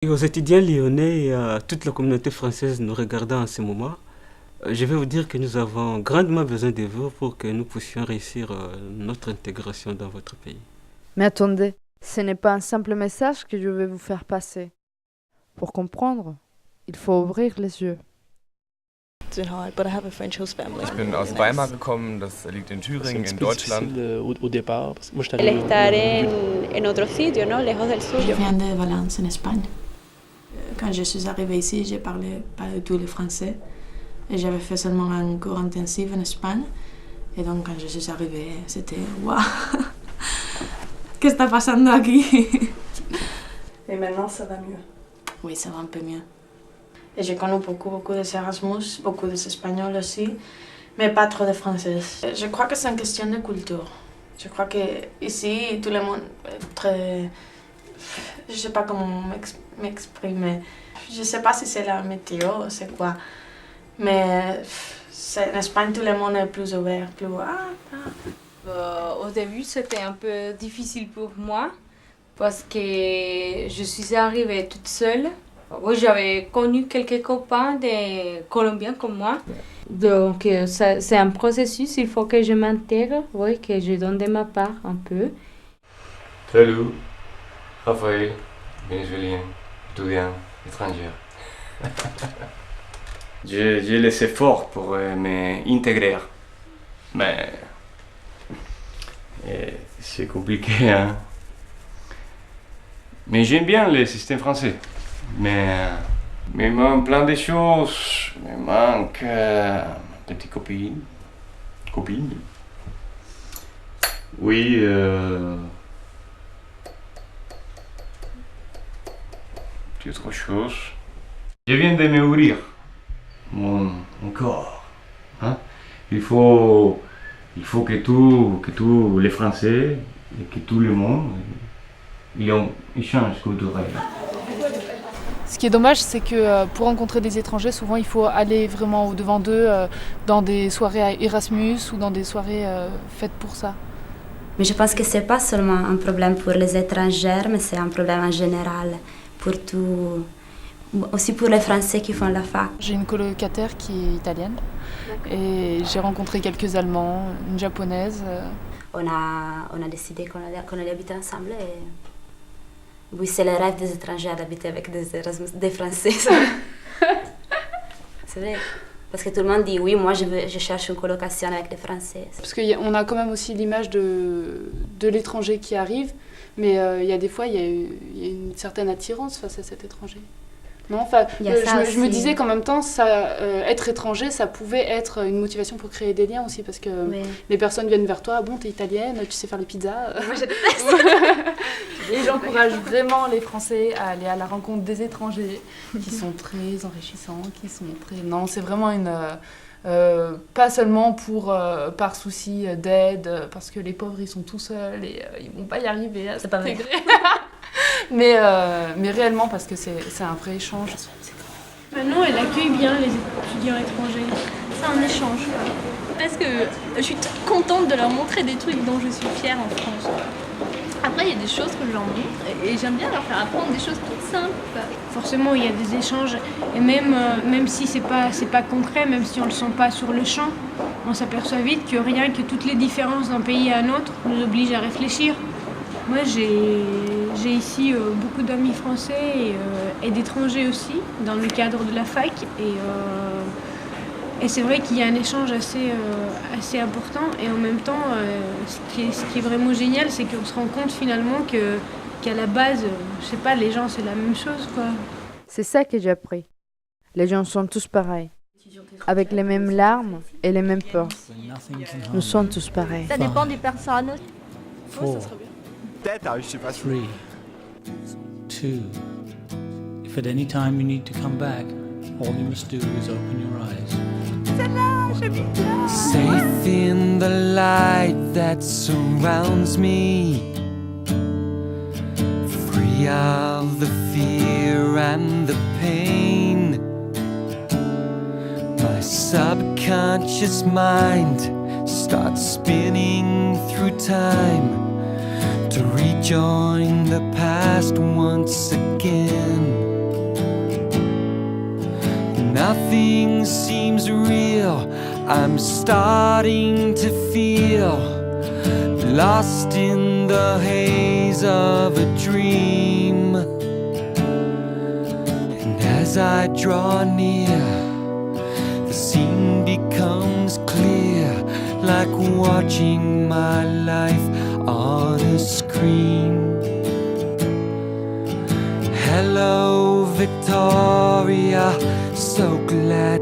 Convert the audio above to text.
Et aux étudiants lyonnais et à toute la communauté française nous regardant en ce moment, je vais vous dire que nous avons grandement besoin de vous pour que nous puissions réussir notre intégration dans votre pays. Mais attendez, ce n'est pas un simple message que je vais vous faire passer. Pour comprendre, il faut ouvrir les yeux. It's hard, but I have a French host family. Ich bin aus Weimar gekommen, das liegt in Thüringen, in Deutschland. Au départ, parce que moi, El estar en otro sitio, ¿no? Lejos del Je suyo. viens de Valence, en Espagne. Quand je suis arrivée ici, je parlais pas du tout le français. Et j'avais fait seulement un cours intensif en Espagne. Et donc, quand je suis arrivée, c'était waouh! Qu'est-ce qui está pasando aquí? Et maintenant, ça va mieux. Oui, ça va un peu mieux. Et j'ai connu beaucoup de Erasmus, beaucoup d'Espagnols aussi, mais pas trop de Français. Je crois que c'est une question de culture. Je crois que ici, tout le monde est très... Je sais pas comment m'exprimer. Je sais pas si c'est la météo, c'est quoi. Mais en Espagne, tout le monde est plus ouvert, plus... Au début, c'était un peu difficile pour moi parce que je suis arrivée toute seule. Oui, j'avais connu quelques copains des Colombiens comme moi. Donc, c'est un processus, il faut que je m'intègre, oui, que je donne de ma part un peu. Salut, Raphaël, vénézuélien, étudiant, étranger. J'ai les efforts pour m'intégrer, mais c'est compliqué, hein. Mais j'aime bien le système français. Mais plein de choses, me manque une petite copine. Oui, puis autre chose. Je viens de m'ouvrir mon corps. Hein? Il faut que tous les Français et que tout le monde ils ont un échange culturel. Ce qui est dommage, c'est que pour rencontrer des étrangers, souvent il faut aller vraiment au-devant d'eux dans des soirées Erasmus ou dans des soirées faites pour ça. Mais je pense que ce n'est pas seulement un problème pour les étrangers, mais c'est un problème en général, pour tout, aussi pour les Français qui font la fac. J'ai une colocataire qui est italienne et j'ai rencontré quelques Allemands, une japonaise. On a décidé qu'on allait habiter ensemble et... Oui, c'est le rêve des étrangers d'habiter avec des Français. C'est vrai. Parce que tout le monde dit oui, moi je cherche une colocation avec des Français. Parce qu'on a quand même aussi l'image de l'étranger qui arrive, mais il y a des fois, il y a une certaine attirance face à cet étranger. Non, je me disais qu'en même temps, être étranger, ça pouvait être une motivation pour créer des liens aussi, parce que les personnes viennent vers toi, bon, t'es italienne, tu sais faire les pizzas. Moi, je déteste. Et j'encourage vraiment les Français à aller à la rencontre des étrangers, qui sont très enrichissants, qui sont très... Non, c'est vraiment une... pas seulement par souci d'aide, parce que les pauvres, ils sont tout seuls et ils vont pas y arriver à s'intégrer. Mais réellement, parce que c'est un vrai échange. Maintenant, elle accueille bien les étudiants étrangers. C'est un échange. Parce que je suis toute contente de leur montrer des trucs dont je suis fière en France. Après, il y a des choses que je leur montre et j'aime bien leur faire apprendre des choses toutes simples. Forcément, il y a des échanges et même si c'est pas concret, même si on le sent pas sur le champ, on s'aperçoit vite que rien que toutes les différences d'un pays à un autre nous obligent à réfléchir. Moi, j'ai ici beaucoup d'amis français et d'étrangers aussi, dans le cadre de la fac. Et c'est vrai qu'il y a un échange assez important. Et en même temps, ce qui est vraiment génial, c'est qu'on se rend compte finalement qu'à la base, je sais pas, les gens, c'est la même chose, quoi. C'est ça que j'ai appris. Les gens sont tous pareils, avec les mêmes larmes et les mêmes peurs. Nous sommes tous pareils. Ça dépend des personnes. Peut-être, je sais pas. 3, 2. If at any time you need to come back, all you must do is open your eyes. Safe in the light that surrounds me, free of the fear and the pain. My subconscious mind starts spinning through time to rejoin the past once again. everything seems real. I'm starting to feel lost in the haze of a dream. And as I draw near, the scene becomes clear, like watching my life on a screen. Hello, Victoria, so glad